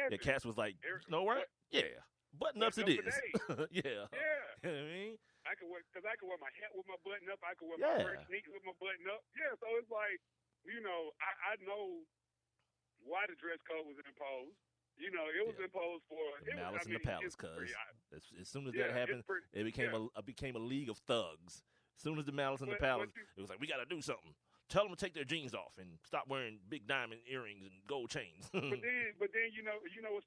Yeah, happened? Cats was like, you know what? Yeah, button ups it is. Yeah. Yeah. You know what I mean? I could wear my hat with my button up. I could wear my Yeah. first sneakers with my button up. Yeah, so it's like, I know why the dress code was imposed. It was imposed for the Malice in the Palace, cuz as soon as that happened, it became a league of thugs. As soon as the Malice in the Palace, it was like, we got to do something. Tell them to take their jeans off and stop wearing big diamond earrings and gold chains. but then what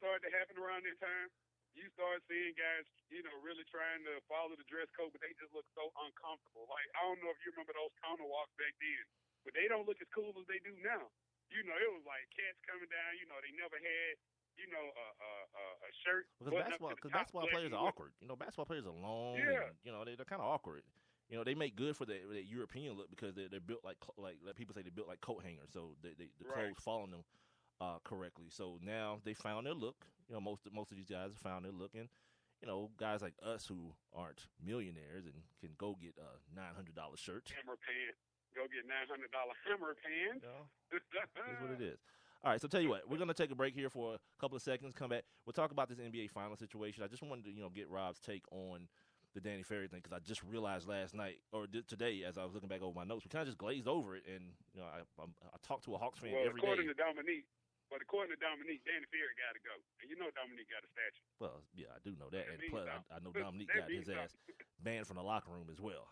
started to happen around that time? You start seeing guys, really trying to follow the dress code, but they just look so uncomfortable. Like, I don't know if you remember those counter walks back then, but they don't look as cool as they do now. It was like cats coming down. They never had, a shirt. Because basketball players are awkward. Basketball players are long. Yeah. And, they're kind of awkward. They make good for that European look because they're built like people say they're built like coat hangers, so the clothes fall on them correctly. So now they found their look. Most of these guys have found their look, and guys like us who aren't millionaires and can go get a $900 shirt. Hammer pants. Go get $900 hammer pants. That's what it is. All right, so tell you what, we're going to take a break here for a couple of seconds, come back. We'll talk about this NBA Finals situation. I just wanted to, get Rob's take on the Danny Ferry thing because I just realized last night or today as I was looking back over my notes, we kind of just glazed over it, and I talk to a Hawks fan every day. According to Dominique, Danny Ferry got to go, and Dominique got a statue. Well, yeah, I do know that, and plus I know Dominique got his ass banned from the locker room as well.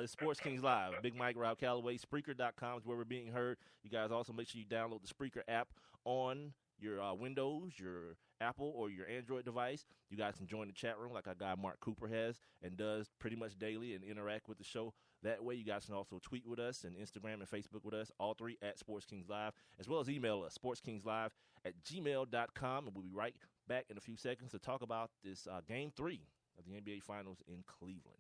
It's Sports Kings Live. Big Mike, Rob Calloway. Spreaker.com is where we're being heard. You guys also make sure you download the Spreaker app on your Windows, your Apple, or your Android device. You guys can join the chat room like our guy Mark Cooper has and does pretty much daily and interact with the show. That way, you guys can also tweet with us and Instagram and Facebook with us, all three at Sports Kings Live, as well as email us, sportskingslive@gmail.com. And we'll be right back in a few seconds to talk about this Game 3 of the NBA Finals in Cleveland.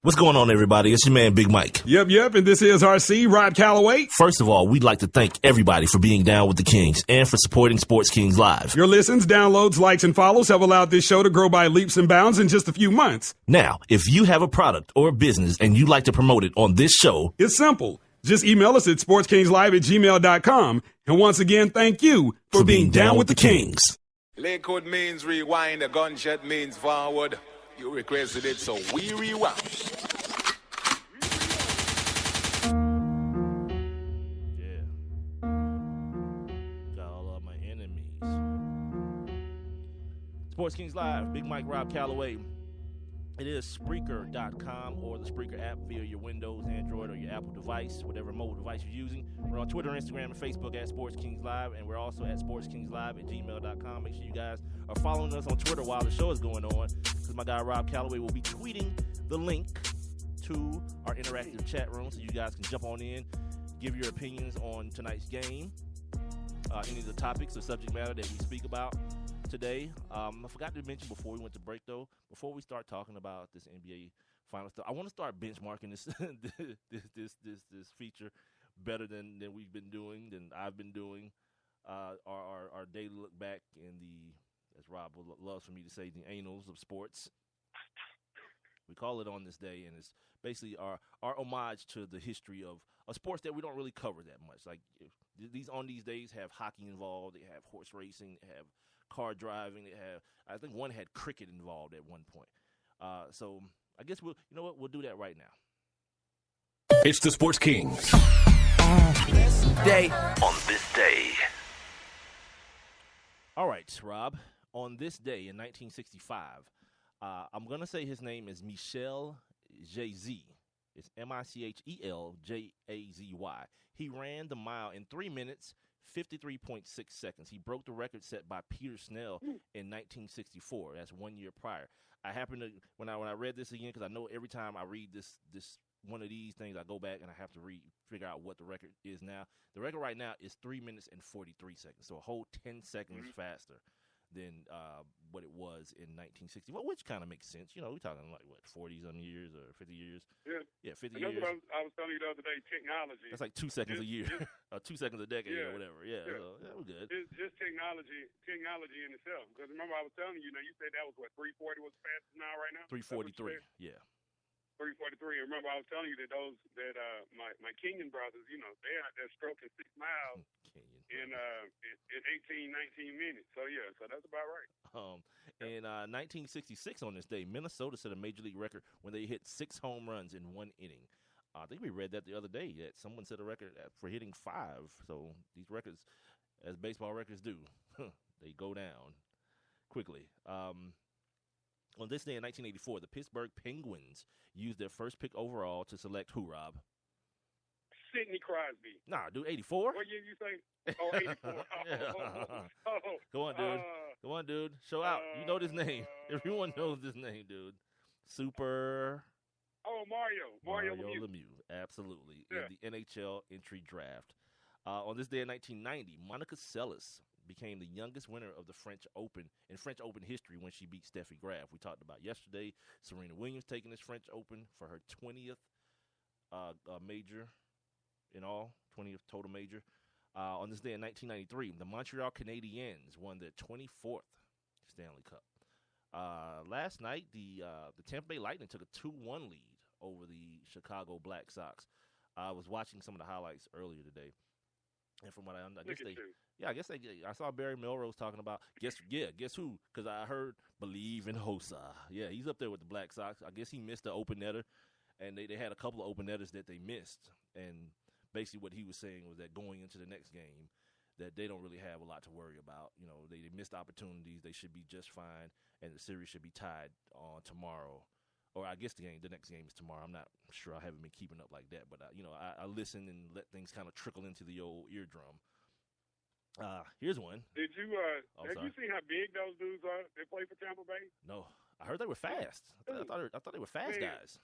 What's going on, everybody? It's your man, Big Mike. Yep, and this is RC, Rod Calloway. First of all, we'd like to thank everybody for being down with the Kings and for supporting Sports Kings Live. Your listens, downloads, likes, and follows have allowed this show to grow by leaps and bounds in just a few months. Now, if you have a product or a business and you'd like to promote it on this show, it's simple. Just email us at sportskingslive@gmail.com. And once again, thank you for being down with the Kings. Lakewood means rewind, a gunshot means forward. You requested it, so we rewound. Yeah. Got all of my enemies. Sports Kings Live, Big Mike, Rob Calloway. It is Spreaker.com or the Spreaker app via your Windows, Android, or your Apple device, whatever mobile device you're using. We're on Twitter, Instagram, and Facebook at Sports Kings Live, and we're also at sportskingslive@gmail.com. Make sure you guys are following us on Twitter while the show is going on, because my guy Rob Calloway will be tweeting the link to our interactive chat room, so you guys can jump on in, give your opinions on tonight's game, any of the topics or subject matter that we speak about today. I forgot to mention before we went to break, though, before we start talking about this NBA Finals stuff, I want to start benchmarking this this feature better than we've been doing, than I've been doing. Our daily look back in the, as Rob loves for me to say, the annals of sports. We call it on this day, and it's basically our homage to the history of sports that we don't really cover that much. Like these days have hockey involved, they have horse racing, they have car driving, they have, I think one had cricket involved at one point. So I guess we'll do that right now. It's the Sports Kings. On this day. All right, Rob. On this day in 1965, I'm going to say his name is Michel Jay-Z. It's Michel-Jay-Z. He ran the mile in 3 minutes, 53.6 seconds. He broke the record set by Peter Snell in 1964. That's 1 year prior. I happened to, when I read this again, because I know every time I read this one of these things, I go back and I have to figure out what the record is now. The record right now is 3 minutes and 43 seconds, so a whole 10 seconds faster than what it was in 1960, which kind of makes sense. We're talking like, 40-some years or 50 years? Yeah, 50 years. That's what I was telling you the other day, technology. That's like 2 seconds a year, or 2 seconds a decade or whatever. Yeah, so, we're good. It's just technology in itself. Because remember I was telling you, you said that was 340 was the fastest now right now? 343, yeah. 343. And remember I was telling you that my Kenyan brothers, they're out there stroking 6 miles in 18, 19 minutes. So that's about right. In 1966 on this day, Minnesota set a major league record when they hit 6 home runs in one inning. I think we read that the other day that someone set a record for hitting 5. So these records, as baseball records do, they go down quickly. On this day in 1984, the Pittsburgh Penguins used their first pick overall to select who, Rob? Sidney Crosby. Nah, dude, 84? What year you say? Oh, 84. Go on, dude. Go on, dude. Show out. You know this name. Everyone knows this name, dude. Super. Oh, Mario Lemieux. Absolutely. Yeah. In the NHL entry draft. On this day in 1990, Monica Seles became the youngest winner of the French Open in French Open history when she beat Steffi Graf. We talked about yesterday Serena Williams taking this French Open for her 20th major in all, 20th total major. On this day in 1993, the Montreal Canadiens won their 24th Stanley Cup. Last night, the Tampa Bay Lightning took a 2-1 lead over the Chicago Black Sox. I was watching some of the highlights earlier today, and from what I saw Barry Melrose talking about guess who? Because I heard Believe in Hossa. Yeah, he's up there with the Black Sox. I guess he missed the open netter, and they had a couple of open netters that they missed, and basically what he was saying was that going into the next game, that they don't really have a lot to worry about. You know, they missed opportunities. They should be just fine, and the series should be tied on tomorrow. Or I guess the next game is tomorrow. I'm not sure. I haven't been keeping up like that. But, I listen and let things kind of trickle into the old eardrum. Here's one. Did you you seen how big those dudes are? They play for Tampa Bay? No. I heard they were fast. I thought they were fast guys.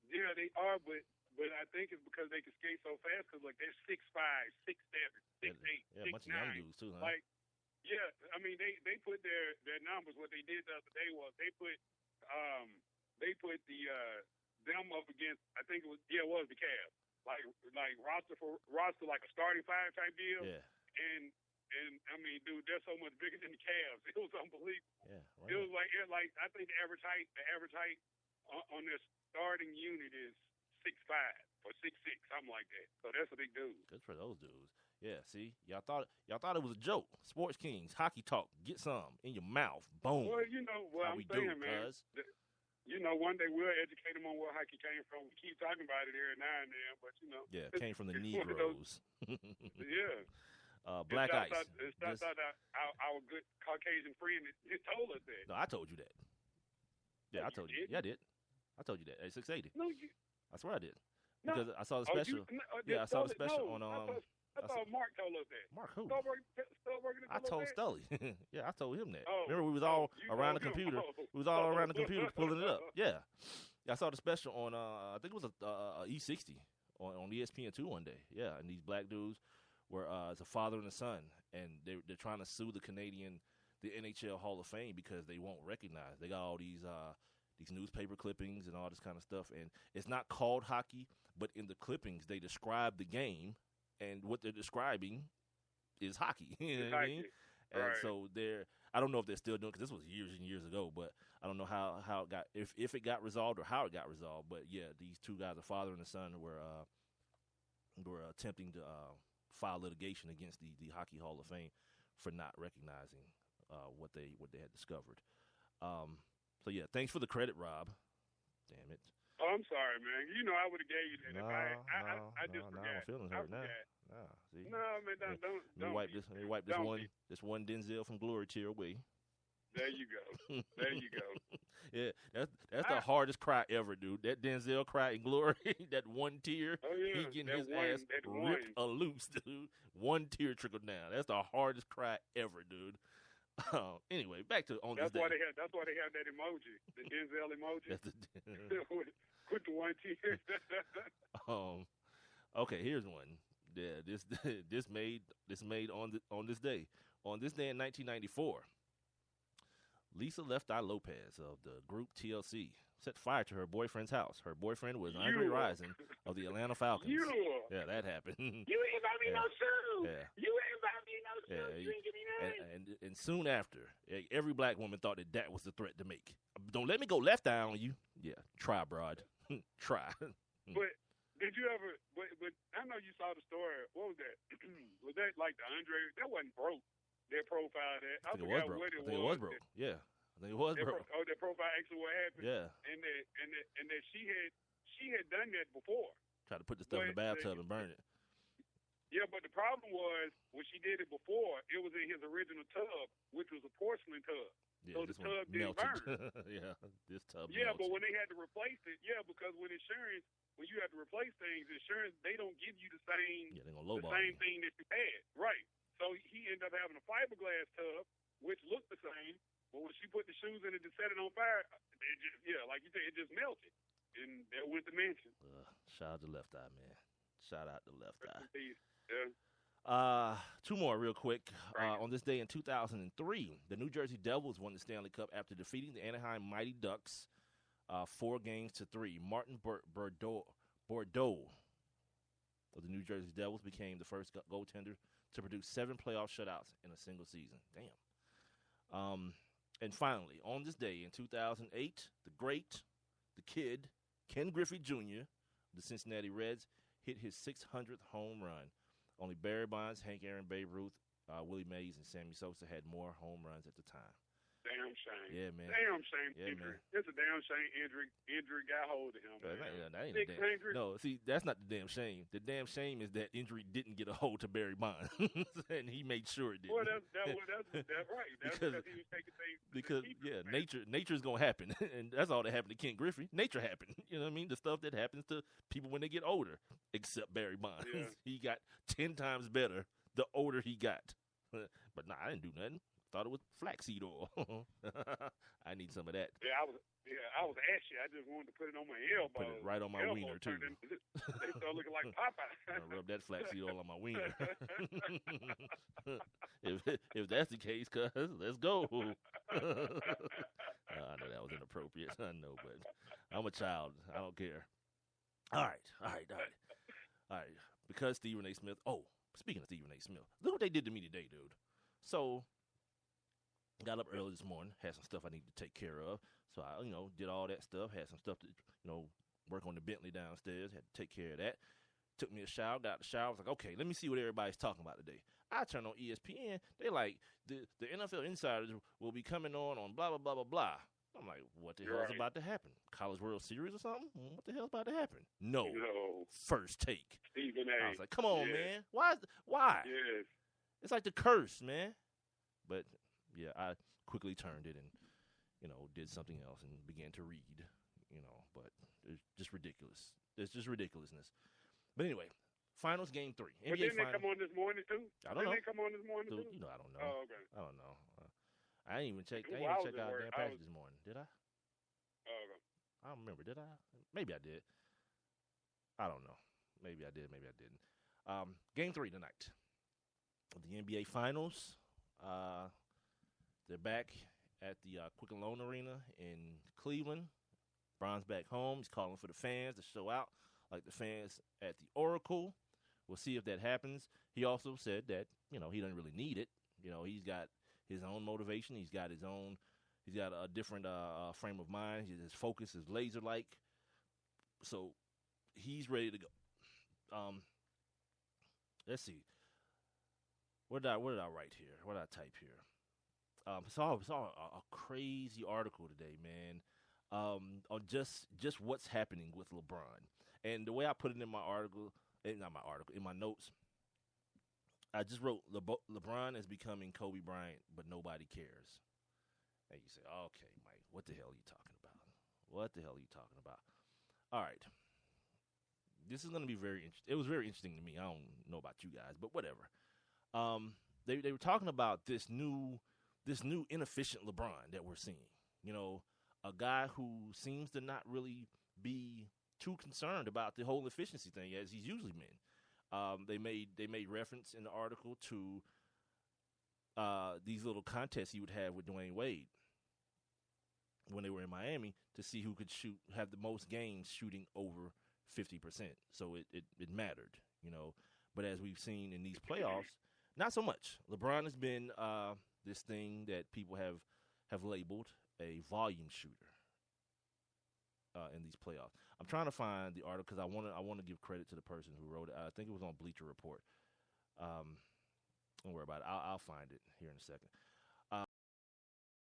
Yeah, they are, but I think it's because they can skate so fast because, like, they're 6'5", 6'7", 6'8", 6'9". A bunch of young dudes, too, huh? Like, yeah, I mean, they put their numbers. What they did the other day was they put the them up against, I think it was the Cavs. Like roster like a starting five type deal. Yeah. And I mean, dude, they're so much bigger than the Cavs. It was unbelievable. Yeah, right. It was like I think the average height on their starting unit is 6'5" or 6'6", something like that. So that's a big dude. Good for those dudes. Yeah, see, y'all thought it was a joke. Sports Kings, hockey talk. Get some in your mouth. Boom. Well, I'm saying, man. One day we'll educate them on where hockey came from. We keep talking about it every now and then, but yeah, it came from the Negroes. Yeah. Black Ice. It's not our good Caucasian friend that told us that. No, I told you that. Yeah, I told you. Yeah, I did. I told you that at 680. No, I swear I did. Because I saw the special. I saw the special on. I thought Mark told us that. Mark who? I told Stully. Yeah, I told him that. Remember, we was all around the computer. We was all around the computer pulling it up. Yeah. I saw the special on, I think it was a E60 on ESPN2 one day. Yeah, and these black dudes were it's a father and a son, and they're trying to sue the NHL Hall of Fame because they won't recognize. They got all these newspaper clippings and all this kind of stuff, and it's not called hockey, but in the clippings they describe the game, and what they're describing is hockey. You know what I mean? And so I don't know if they're still doing it because this was years and years ago, but I don't know how it got, if it got resolved or how it got resolved. But yeah, these two guys, a father and a son, were attempting to file litigation against the Hockey Hall of Fame for not recognizing what they had discovered. So yeah, thanks for the credit, Rob. Damn it. Oh, I'm sorry, man. I would have gave you that. I just forgot. My feelings hurt now. See? No, man, don't. Let me wipe this one Denzel from Glory tear away. There you go. Yeah, that's the hardest cry ever, dude. That Denzel cry in Glory, that one tear, he getting his ass ripped loose, dude. One tear trickled down. That's the hardest cry ever, dude. Anyway, back to on this day. That's why they have that emoji, the Denzel emoji. With the one tear. Okay, here's one. Yeah, this made on this day. On this day in 1994, Lisa Left Eye Lopez of the group TLC set fire to her boyfriend's house. Her boyfriend was Andre Rison of the Atlanta Falcons. Yeah, that happened. You ain't buy me no shoes. Yeah. You ain't buy me no shoes. You ain't give me nothing. And soon after, every black woman thought that was the threat to make. Don't let me go left eye on you. Yeah, try, broad. Try. But Did you ever? But I know you saw the story. What was that? Was that like the Andre? That wasn't broke. Their profile. That I forgot what it was. I think it was broke. Yeah, I think it was broke. Their profile actually what happened. Yeah. And that she had done that before. Try to put the stuff in the bathtub and burn it. Yeah, but the problem was when she did it before, it was in his original tub, which was a porcelain tub. Yeah, so the tub didn't burn. Yeah, this tub. Yeah, melted. but when they had to replace it, because with insurance, when you have to replace things, insurance they don't give you the same thing that you had. Right. So he ended up having a fiberglass tub, which looked the same, but when she put the shoes in it to set it on fire, it just like you said, it just melted, and that went to mansion. Shout out to Left Eye, man. Shout out to Left Eye. Yeah. Two more real quick. Right. On this day in 2003, the New Jersey Devils won the Stanley Cup after defeating the Anaheim Mighty Ducks 4-3. Martin Bordeaux of the New Jersey Devils became the first goaltender to produce 7 playoff shutouts in a single season. Damn. And finally, on this day in 2008, the kid, Ken Griffey Jr., the Cincinnati Reds, hit his 600th home run. Only Barry Bonds, Hank Aaron, Babe Ruth, Willie Mays, and Sammy Sosa had more home runs at the time. Damn shame. Yeah, man. Damn shame. Yeah, injury. man. It's a damn shame injury got hold of him. That ain't a damn. No, see, that's not the damn shame. The damn shame is that injury didn't get a hold to Barry Bonds, and he made sure it did. Well, that's right. That's because he was taking things. Because nature's gonna happen, and that's all that happened to Ken Griffey. Nature happened. You know what I mean? The stuff that happens to people when they get older. Except Barry Bonds, he got 10 times better the older he got. But I didn't do nothing. Thought it was flaxseed oil. I need some of that. I was ashy. I just wanted to put it on my elbow. Put it right on my wiener too. They start looking like Popeye. Rub that flaxseed oil on my wiener. if that's the case, cuz let's go. I know that was inappropriate. I know, but I'm a child. I don't care. All right. Because Stephen A. Smith. Oh, speaking of Stephen A. Smith, look what they did to me today, dude. So, got up early this morning, had some stuff I needed to take care of. So I, did all that stuff. Had some stuff to, work on the Bentley downstairs. Had to take care of that. Took me a shower, got the shower. I was like, okay, let me see what everybody's talking about today. I turn on ESPN. They like, the NFL insiders will be coming on blah, blah, blah, blah, blah. I'm like, what the hell is about to happen? College World Series or something? What the hell's about to happen? No. First take. Stephen A. I was like, come on, man. Why? Yes. It's like the curse, man. But, yeah, I quickly turned it and, did something else and began to read, But it's just ridiculous. It's just ridiculousness. But anyway, finals game 3. But didn't they come on this morning, too? I don't know. Didn't they come on this morning, too? I don't know. Oh, okay. I don't know. I didn't even check out damn package this morning. Did I? Oh, okay. I don't remember. Did I? Maybe I did. I don't know. Maybe I did. Maybe I didn't. Game 3 tonight. The NBA Finals. They're back at the Quicken Loan Arena in Cleveland. Bron's back home. He's calling for the fans to show out like the fans at the Oracle. We'll see if that happens. He also said that, he doesn't really need it. He's got his own motivation. He's got a different frame of mind. His focus is laser-like. So he's ready to go. Let's see. What did I write here? What did I type here? Saw a crazy article today, man, on just what's happening with LeBron. And the way I put it in my article, in my notes, I just wrote LeBron is becoming Kobe Bryant, but nobody cares. And you say, okay, Mike, what the hell are you talking about? What the hell are you talking about? All right. This is going to be very interesting. It was very interesting to me. I don't know about you guys, but whatever. They were talking about this new inefficient LeBron that we're seeing. A guy who seems to not really be too concerned about the whole efficiency thing as he's usually been. They made reference in the article to these little contests he would have with Dwayne Wade when they were in Miami to see who could have the most games shooting over 50%. So it mattered, But as we've seen in these playoffs, not so much. LeBron has been this thing that people have labeled a volume shooter. in these playoffs. I'm trying to find the article because I want to give credit to the person who wrote it. I think it was on Bleacher Report. Don't worry about it. I'll find it here in a second.